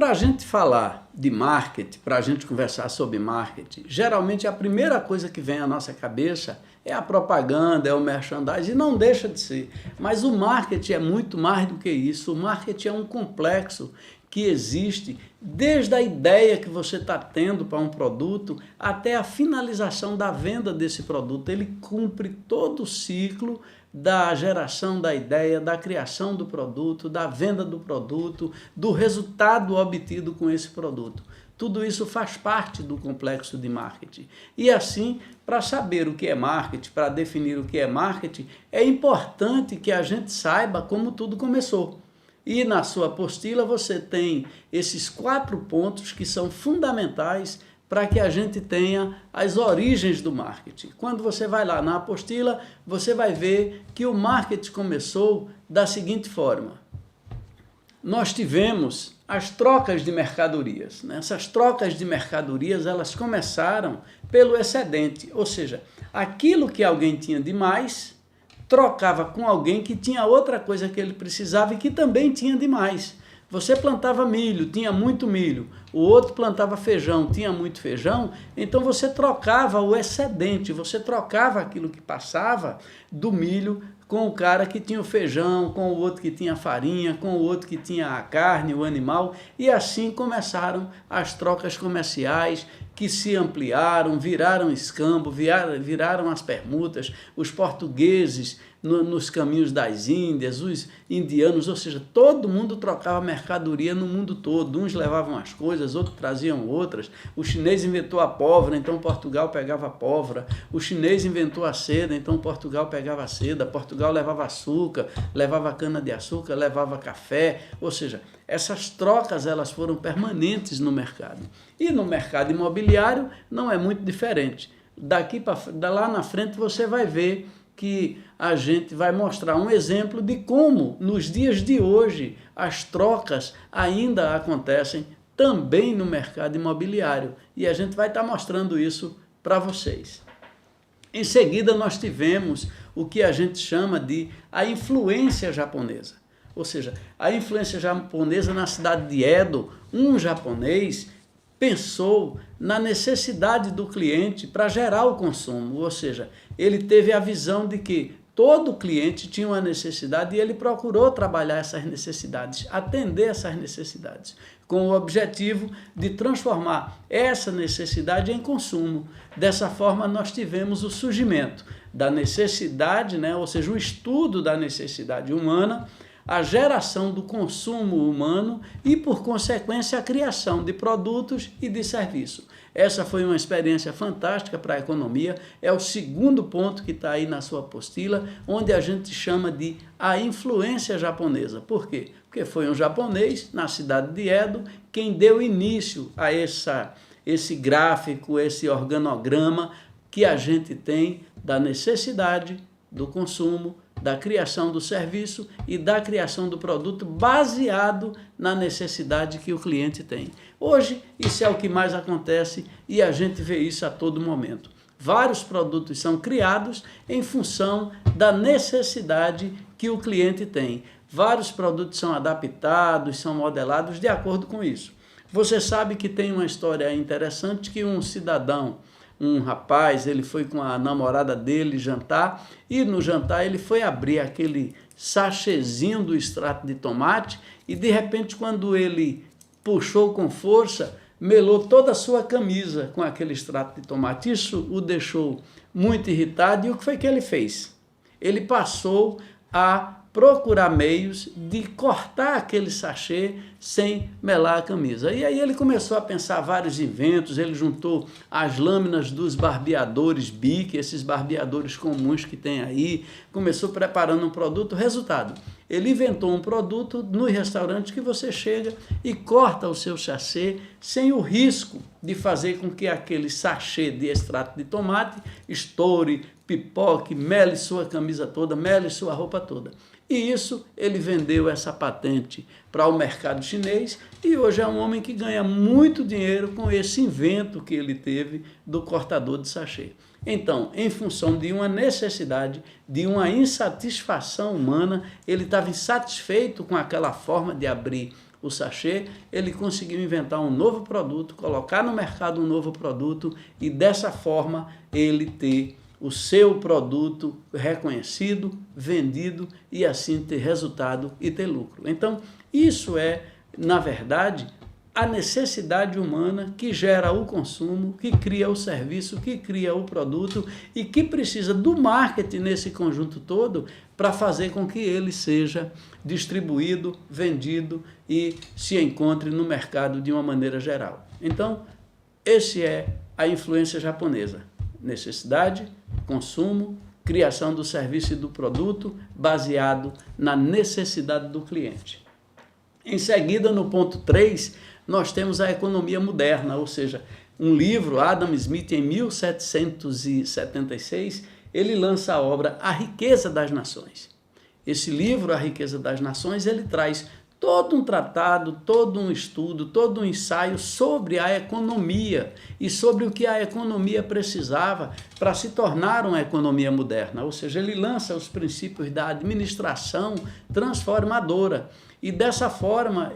para a gente falar de marketing, para a gente conversar sobre marketing, geralmente a primeira coisa que vem à nossa cabeça é a propaganda, é o merchandising, e não deixa de ser. Mas o marketing é muito mais do que isso. O marketing é um complexo que existe desde a ideia que você está tendo para um produto até a finalização da venda desse produto. Ele cumpre todo o ciclo da geração da ideia, da criação do produto, da venda do produto, do resultado obtido com esse produto. Tudo isso faz parte do complexo de marketing. E assim, para saber o que é marketing, para definir o que é marketing, é importante que a gente saiba como tudo começou. E na sua apostila você tem esses 4 pontos que são fundamentais para que a gente tenha as origens do marketing. Quando você vai lá na apostila, você vai ver que o marketing começou da seguinte forma. Nós tivemos as trocas de mercadorias. Essas trocas de mercadorias, elas começaram pelo excedente, ou seja, aquilo que alguém tinha de mais, trocava com alguém que tinha outra coisa que ele precisava e que também tinha de mais. Você plantava milho, tinha muito milho, o outro plantava feijão, tinha muito feijão, então você trocava o excedente, você trocava aquilo que passava do milho com o cara que tinha o feijão, com o outro que tinha a farinha, com o outro que tinha a carne, o animal, e assim começaram as trocas comerciais que se ampliaram, viraram escambo, viraram as permutas, os portugueses nos caminhos das Índias, os indianos, ou seja, todo mundo trocava mercadoria no mundo todo, uns levavam as coisas, outros traziam outras, o chinês inventou a pólvora, então Portugal pegava a pólvora, o chinês inventou a seda, então Portugal pegava a seda, Portugal levava açúcar, levava cana-de-açúcar, levava café, ou seja, essas trocas elas foram permanentes no mercado. E no mercado imobiliário não é muito diferente. Lá na frente você vai ver que a gente vai mostrar um exemplo de como, nos dias de hoje, as trocas ainda acontecem também no mercado imobiliário. E a gente vai estar mostrando isso para vocês. Em seguida, nós tivemos o que a gente chama de a influência japonesa. Ou seja, a influência japonesa na cidade de Edo, um japonês pensou na necessidade do cliente para gerar o consumo, ou seja, ele teve a visão de que todo cliente tinha uma necessidade e ele procurou trabalhar essas necessidades, atender essas necessidades, com o objetivo de transformar essa necessidade em consumo. Dessa forma, nós tivemos o surgimento da necessidade, ou seja, o estudo da necessidade humana, a geração do consumo humano e, por consequência, a criação de produtos e de serviços. Essa foi uma experiência fantástica para a economia, é o segundo ponto que está aí na sua apostila, onde a gente chama de a influência japonesa. Por quê? Porque foi um japonês, na cidade de Edo, quem deu início a esse gráfico, esse organograma que a gente tem da necessidade, do consumo, da criação do serviço e da criação do produto baseado na necessidade que o cliente tem. Hoje, isso é o que mais acontece e a gente vê isso a todo momento. Vários produtos são criados em função da necessidade que o cliente tem. Vários produtos são adaptados, são modelados de acordo com isso. Você sabe que tem uma história interessante que um cidadão, um rapaz, ele foi com a namorada dele jantar e no jantar ele foi abrir aquele sachêzinho do extrato de tomate e de repente quando ele puxou com força, melou toda a sua camisa com aquele extrato de tomate. Isso o deixou muito irritado e o que foi que ele fez? Ele passou a procurar meios de cortar aquele sachê sem melar a camisa. E aí ele começou a pensar vários inventos, ele juntou as lâminas dos barbeadores Bic, esses barbeadores comuns que tem aí, começou preparando um produto. Resultado, ele inventou um produto no restaurante que você chega e corta o seu sachê sem o risco de fazer com que aquele sachê de extrato de tomate estoure, pipoque, mele sua camisa toda, mele sua roupa toda. E isso, ele vendeu essa patente para o mercado chinês e hoje é um homem que ganha muito dinheiro com esse invento que ele teve do cortador de sachê. Então, em função de uma necessidade, de uma insatisfação humana, ele estava insatisfeito com aquela forma de abrir o sachê, ele conseguiu inventar um novo produto, colocar no mercado um novo produto e dessa forma ele ter o seu produto reconhecido, vendido e assim ter resultado e ter lucro. Então, isso é, na verdade, a necessidade humana que gera o consumo, que cria o serviço, que cria o produto e que precisa do marketing nesse conjunto todo para fazer com que ele seja distribuído, vendido e se encontre no mercado de uma maneira geral. Então, esse é a influência japonesa. Necessidade, consumo, criação do serviço e do produto baseado na necessidade do cliente. Em seguida, no ponto 3, nós temos a economia moderna, ou seja, um livro, Adam Smith, em 1776, ele lança a obra A Riqueza das Nações. Esse livro, A Riqueza das Nações, ele traz todo um tratado, todo um estudo, todo um ensaio sobre a economia e sobre o que a economia precisava para se tornar uma economia moderna. Ou seja, ele lança os princípios da administração transformadora. E dessa forma,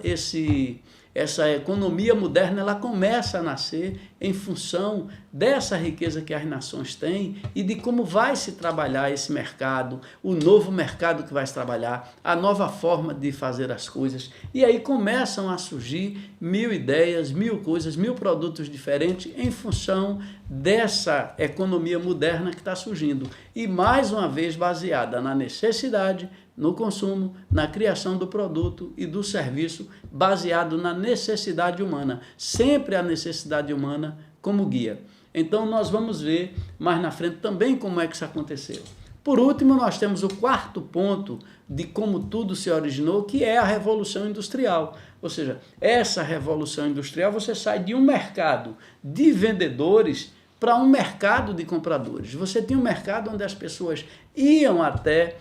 essa economia moderna ela começa a nascer em função dessa riqueza que as nações têm e de como vai se trabalhar esse mercado, o novo mercado que vai se trabalhar, a nova forma de fazer as coisas. E aí começam a surgir 1000 ideias, 1000 coisas, 1000 produtos diferentes em função dessa economia moderna que está surgindo. E mais uma vez baseada na necessidade, no consumo, na criação do produto e do serviço, baseado na necessidade humana, sempre a necessidade humana como guia. Então nós vamos ver mais na frente também como é que isso aconteceu. Por último, nós temos o quarto ponto de como tudo se originou, que é a Revolução Industrial. Ou seja, essa Revolução Industrial, você sai de um mercado de vendedores para um mercado de compradores. Você tinha um mercado onde as pessoas iam até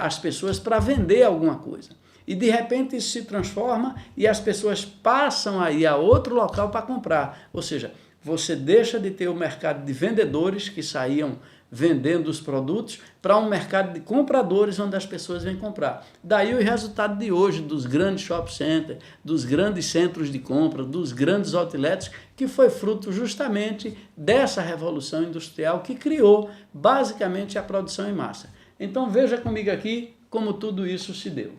as pessoas para vender alguma coisa. E de repente isso se transforma e as pessoas passam a ir a outro local para comprar. Ou seja, você deixa de ter o mercado de vendedores que saíam vendendo os produtos para um mercado de compradores onde as pessoas vêm comprar. Daí o resultado de hoje dos grandes shopping centers, dos grandes centros de compra, dos grandes outlets, que foi fruto justamente dessa revolução industrial que criou basicamente a produção em massa. Então veja comigo aqui como tudo isso se deu.